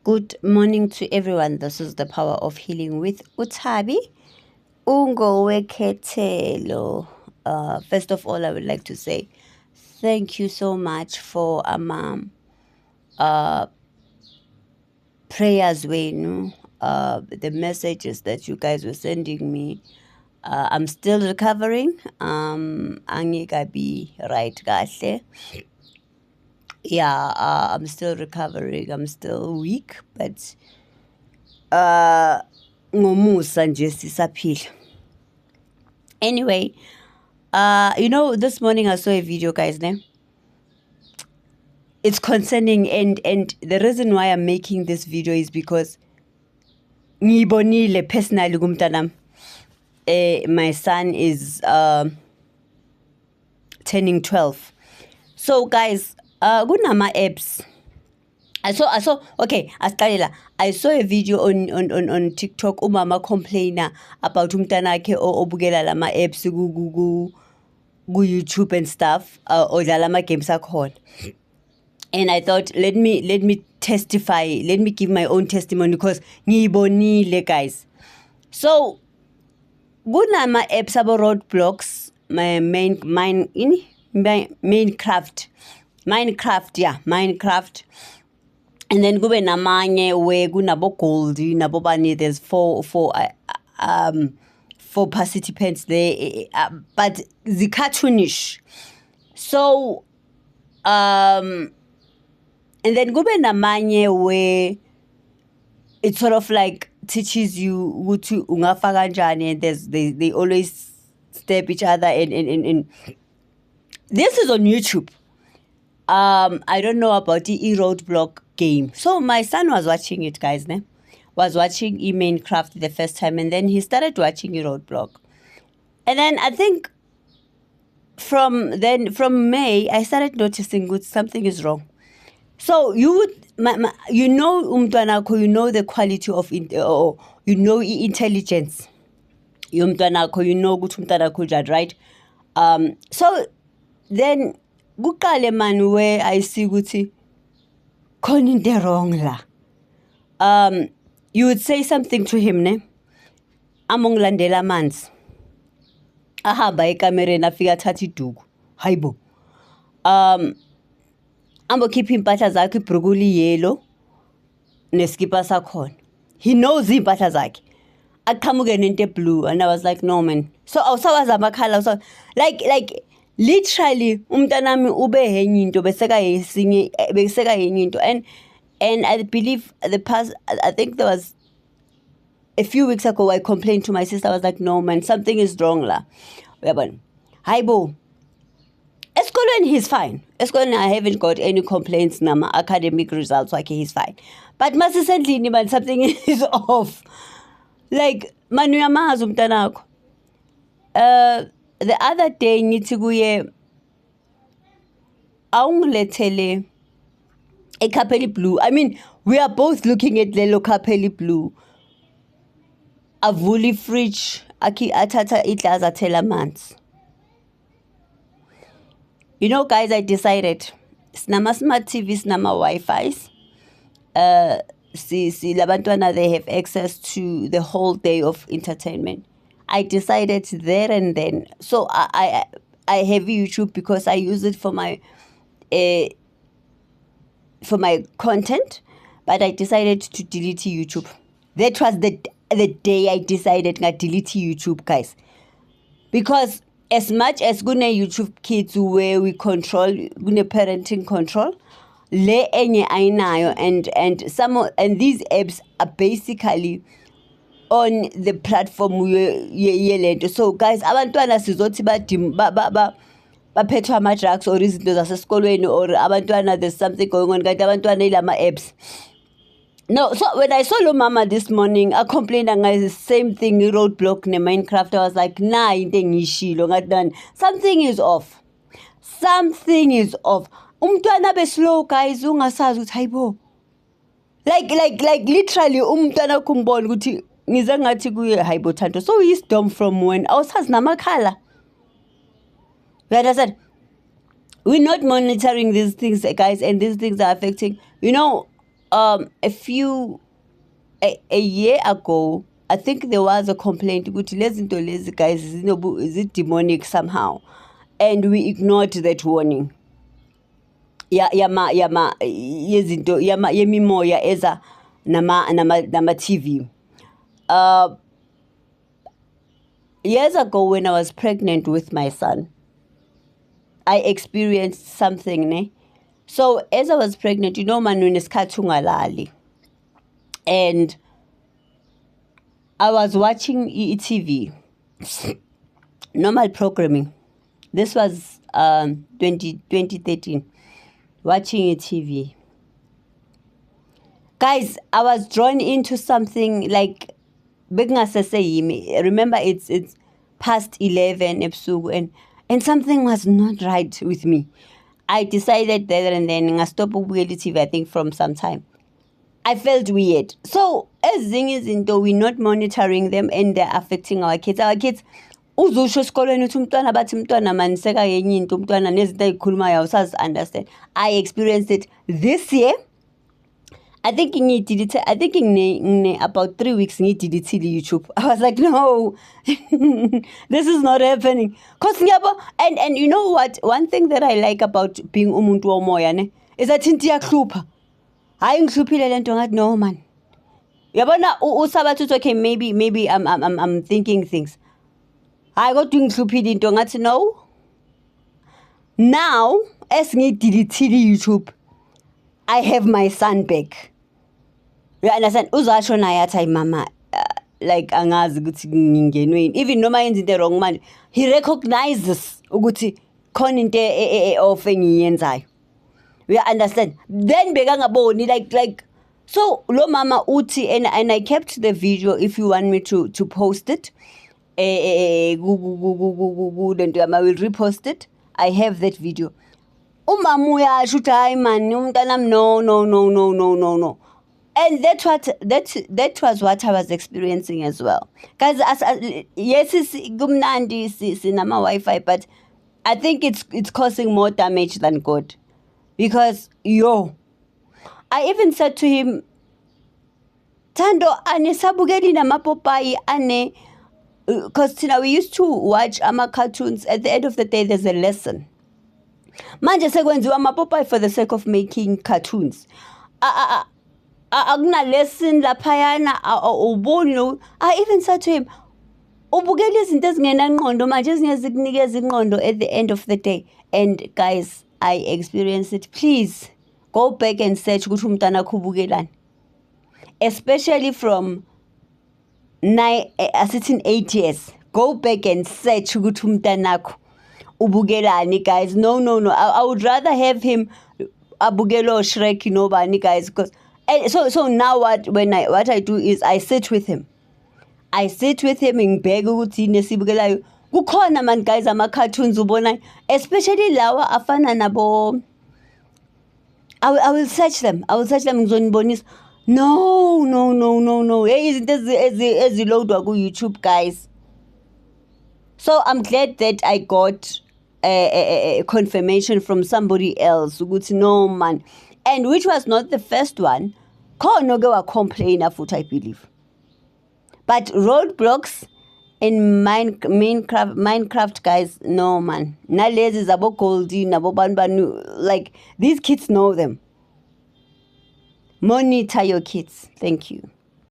Good morning to everyone. This is the Power of Healing with Utabi Ungowekethelo. First of all, I would like to say thank you so much for prayers wenu, the messages that you guys were sending me. I'm still recovering. Angikabi right kahle. Yeah, I'm still recovering. I'm still weak, but ngomusa nje sisaphila. Anyway, this morning I saw a video, guys, ne? It's concerning, and the reason why I'm making this video is because ngibonile personally kumntanami. My son is turning 12. So guys, kunama apps. I saw okay, asicala. I saw a video on TikTok umama complainer about umntanakhe obukela lama apps ku YouTube and stuff, odlala ama games akhona. And I thought, let me testify, let me give my own testimony because ngiyibonile, guys. So kunama apps abo roadblocks, my Minecraft. And then kube namanye where kunabo gold nabo bani, there's four participants there, but the cartoonish. So and then kube namanye where it sort of like teaches you ukuthi ungafaka kanjani, and they always step each other and this is on YouTube. I don't know about the roadblock game. So my son was watching it, guys, ne? Was watching Minecraft the first time, and then he started watching roadblock. And then I think from May I started noticing good something is wrong. So you would umntwanakho, the quality of intelligence. Umntwanakho, ukuthi umntwanakho njani, right? So then kuqale man where I see ukuthi khona into wrong la. You would say something to him, ne? Amongilandela amanzi. Ahamba ekamereni afika athatha iduku. Hayibo. Ambokhipha impahla zakhe, ibhrukuli yellow neskipa sakhona. He knows impahla zakhe. Aqhamuke nento blue, and I was like, no man. So awusawazi amakhala, so like literally umntanami ube henye into beseka yenye into, and I believe I think there was a few weeks ago I complained to my sister. I was like, no man, something is wrong la. Uyabona, hayibo, esikolweni he's fine. Esikolweni I haven't got any complaints nama academic results, okay, he's fine. But masisendlini man, something is off. Like manu yamazi umntanakho. The other day ngithi kuye awungilethele a Capelli Blue. I mean, we are both looking at lelo Capelli Blue. Avuli fridge athatha iglass athela amanzi. Guys, I decided sinama smart TVs, sinama Wi-Fi's. Labantwana, they have access to the whole day of entertainment. I decided there and then. So I have YouTube because I use it for my content, but I decided to delete YouTube. That was the day I decided to delete YouTube, guys. Because as much as gune YouTube Kids where we control, gune parenting control, le enye ayinayo, and these apps are basically on the platform yelento. So guys, abantwana sizothi baphethwe ama-drugs or izinto zasesikolweni, or abantwana there's something going on, kanti abantwana ilama apps. No, so when I saw lo mama this morning I complained ngayo the same thing, roadblock ne Minecraft, I was like, nah, into engishilo ngathi something is off. Umntwana be slow, guys, ungasazi ukuthi hayibo. Like literally umntwana kumbona ukuthi ngize ngathi kuye hayibo Thando, so he's dumb from when awusazi namakhala. You understand? We're not monitoring these things, guys, and these things are affecting, A year ago, I think there was a complaint ukuthi lezi zinto lezi guys is it demonic somehow, and we ignored that warning. Yezinto yemimoya eza nama TV. Years ago when I was pregnant with my son, I experienced something, ne? So as I was pregnant, manu nesikhathi ungalali. And I was watching TV, normal programming. This was 2013, watching TV. Guys, I was drawn into something like, remember it's past 11 ebusuku, and something was not right with me. I decided there and then I stopped watching TV, I think, from some time. I felt weird. So, as thing is, we're not monitoring them and they're affecting our kids. Our kids, uzusho esikolweni uthi umntwana bathi umntwana maniseka yenye into umntwana nezinto ayikhulumayo awusazi-understand. I experienced it this year. I think about 3 weeks ngiyideleted YouTube. I was like, no, this is not happening. Cause and you know what? One thing that I like about being umuntu womoya ne is that into yakhupha. Hayi ngihluphile lento ngathi no man. Yabona usabathu uthi okay, maybe I'm thinking things. Hayi kodwa ngihluphile into ngathi no. Now as ngiyideleted YouTube, I have my son back. You understand? Uzasho naye athi mama, like angazi ukuthi ngingenweni. Even noma yenza into wrong manje, he recognizes ukuthi khona into off engiyenzayo. You understand? Then bekangaboni like so lo mama uthi, and I kept the video if you want me to post it. I will repost it. I have that video. Umama uyasho uthi hayi man umntanami no. And that was what I was experiencing as well. Guys, yes, kumnandi sinama Wi-Fi, but I think it's causing more damage than good. Because I even said to him, Thando anisabukeli namapopayi ane, because we used to watch ama cartoons. At the end of the day, there's a lesson. Manje sekwenziwa amapopayi for the sake of making cartoons. Akuna lesson laphayana uboni. I even said to him, ubukela izinto ezingenangqondo manje ezingezikunikeza ingqondo at the end of the day. And guys, I experienced it. Please go back and search ukuthi umntana wakho ubukelani. Especially from 8 years. Go back and search ukuthi umntana wakho ubukelani, guys. No. I would rather have him abukelo Shrek nobani, guys, because so now what I do is I sit with him. Ngibheke ukuthi nesibukelayo kukhona man, guys, ama cartoons ubona, especially lawa afana nabo. I will search them ngizonibonisa. No. Hey, izinto ezilodwa ku YouTube, guys. So I'm glad that I got a confirmation from somebody else ukuthi no man, and which was not the first one. Khona ke wa complainer futhi, I believe. But Roblox in Minecraft, guys, no man. Nalezi zabo Goldie nabo banu, like these kids know them. Monitor your kids. Thank you.